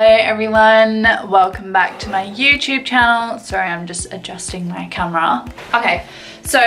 Hello everyone, welcome back to my YouTube channel. Sorry, I'm just adjusting my camera. Okay, so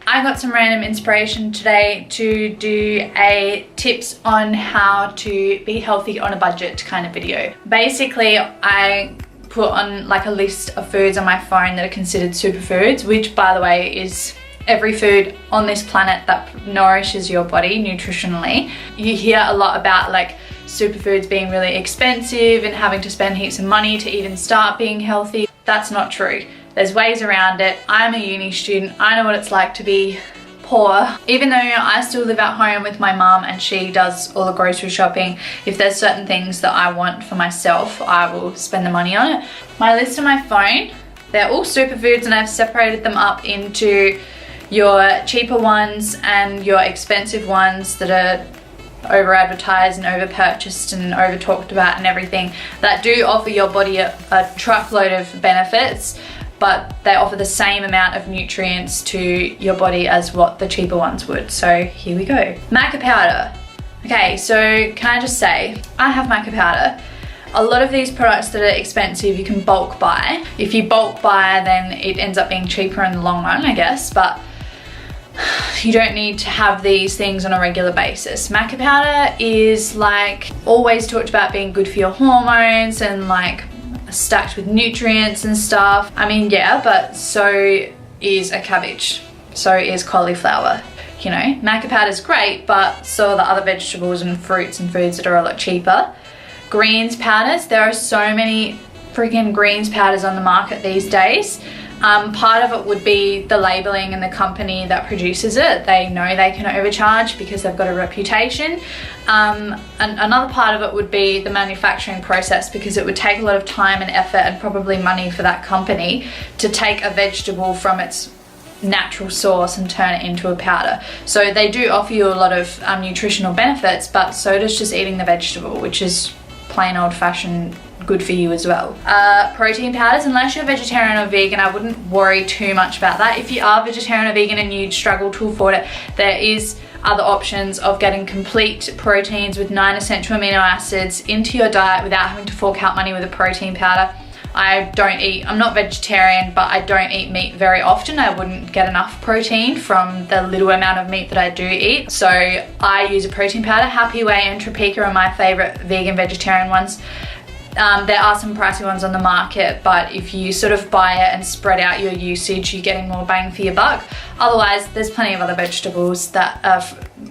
I got some random inspiration today to do a tips on how to be healthy on a budget kind of video. Basically, I put on like a list of foods on my phone that are considered superfoods, which by the way is every food on this planet that nourishes your body nutritionally. You hear a lot about like superfoods being really expensive and having to spend heaps of money to even start being healthy. That's not true. There's ways around it. I'm a uni student. I know what it's like to be poor. Even though I still live at home with my mum and she does all the grocery shopping, if there's certain things that I want for myself, I will spend the money on it. My list on my phone, they're all superfoods and I've separated them up into your cheaper ones and your expensive ones that are over advertised and over purchased and over talked about and everything, that do offer your body a truckload of benefits, but they offer the same amount of nutrients to your body as what the cheaper ones would. So here we go. Maca powder. Okay, so can I just say, I have maca powder. A lot of these products that are expensive you can bulk buy. If you bulk buy, then it ends up being cheaper in the long run, I guess, but you don't need to have these things on a regular basis. Maca powder is like always talked about being good for your hormones and like stacked with nutrients and stuff. I mean, yeah, but so is a cabbage, so is cauliflower. You know, maca powder is great, but so are the other vegetables and fruits and foods that are a lot cheaper. Greens powders, there are so many freaking greens powders on the market these days. Part of it would be the labeling and the company that produces it. They know they can overcharge because they've got a reputation. And another part of it would be the manufacturing process, because it would take a lot of time and effort and probably money for that company to take a vegetable from its natural source and turn it into a powder. So they do offer you a lot of nutritional benefits, but so does just eating the vegetable, which is plain old-fashioned good for you as well. Protein powders, unless you're vegetarian or vegan, I wouldn't worry too much about that. If you are vegetarian or vegan and you struggle to afford it, there is other options of getting complete proteins with 9 essential amino acids into your diet without having to fork out money with a protein powder. I'm not vegetarian, but I don't eat meat very often. I wouldn't get enough protein from the little amount of meat that I do eat. So I use a protein powder. Happy Way and Topeka are my favorite vegan vegetarian ones. There are some pricey ones on the market, but if you sort of buy it and spread out your usage, you're getting more bang for your buck. Otherwise, there's plenty of other vegetables that are,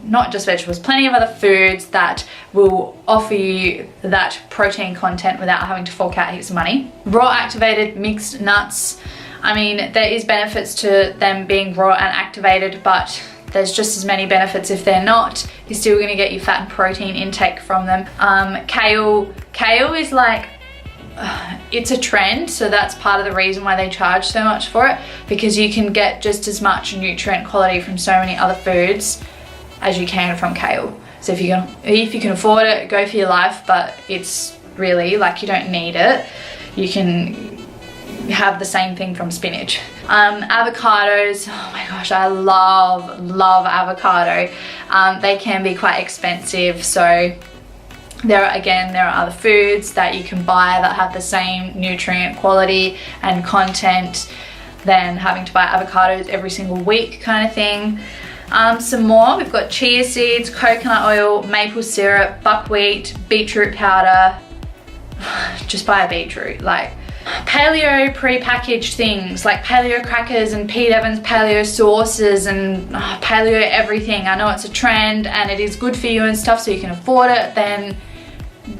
not just vegetables, plenty of other foods that will offer you that protein content without having to fork out heaps of money. Raw activated mixed nuts. I mean, there is benefits to them being raw and activated, but there's just as many benefits if they're not. You're still gonna get your fat and protein intake from them. Kale is like, it's a trend, so that's part of the reason why they charge so much for it, because you can get just as much nutrient quality from so many other foods as you can from kale. So if you can afford it, go for your life, but it's really like you don't need it. You can have the same thing from spinach. Avocados, oh my gosh, I love avocado. They can be quite expensive, so there are other foods that you can buy that have the same nutrient quality and content than having to buy avocados every single week kind of thing. Some more, we've got chia seeds, coconut oil, maple syrup, buckwheat, beetroot powder. Just buy a beetroot. Like paleo pre-packaged things like paleo crackers and Pete Evans paleo sauces and paleo everything. I know it's a trend and it is good for you and stuff, so you can afford it, then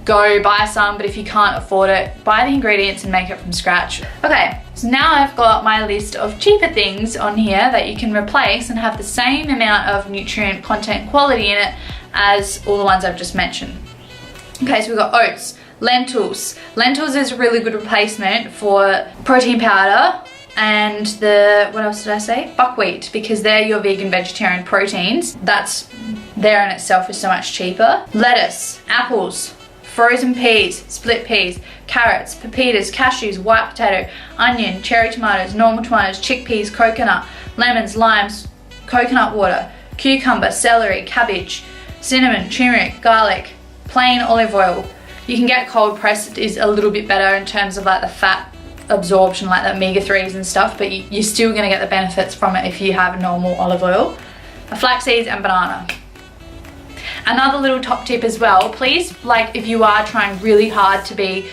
go buy some. But if you can't afford it, buy the ingredients and make it from scratch. Okay, so now I've got my list of cheaper things on here that you can replace and have the same amount of nutrient content quality in it as all the ones I've just mentioned. Okay, so we've got oats. Lentils. Lentils is a really good replacement for protein powder and what else did I say? Buckwheat, because they're your vegan vegetarian proteins. That's there in itself is so much cheaper. Lettuce, apples, frozen peas, split peas, carrots, pepitas, cashews, white potato, onion, cherry tomatoes, normal tomatoes, chickpeas, coconut, lemons, limes, coconut water, cucumber, celery, cabbage, cinnamon, turmeric, garlic, plain olive oil. You can get cold pressed, is a little bit better in terms of like the fat absorption, like the omega-3s and stuff, but you're still gonna get the benefits from it if you have normal olive oil. Flax seeds and banana. Another little top tip as well, please, like if you are trying really hard to be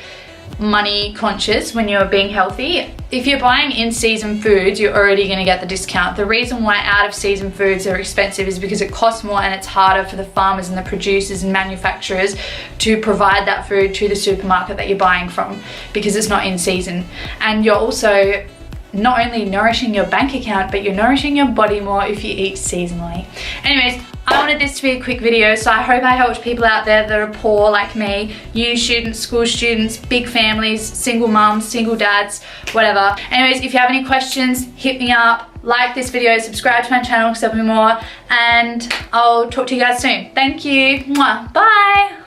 money conscious when you're being healthy, if you're buying in season foods, you're already going to get the discount. The reason why out of season foods are expensive is because it costs more and it's harder for the farmers and the producers and manufacturers to provide that food to the supermarket that you're buying from, because it's not in season. And you're also not only nourishing your bank account, but you're nourishing your body more if you eat seasonally. Anyways, I wanted this to be a quick video, so I hope I helped people out there that are poor like me, uni students, school students, big families, single mums, single dads, whatever. Anyways, if you have any questions, hit me up, like this video, subscribe to my channel because there'll be more, and I'll talk to you guys soon. Thank you. Mwah. Bye.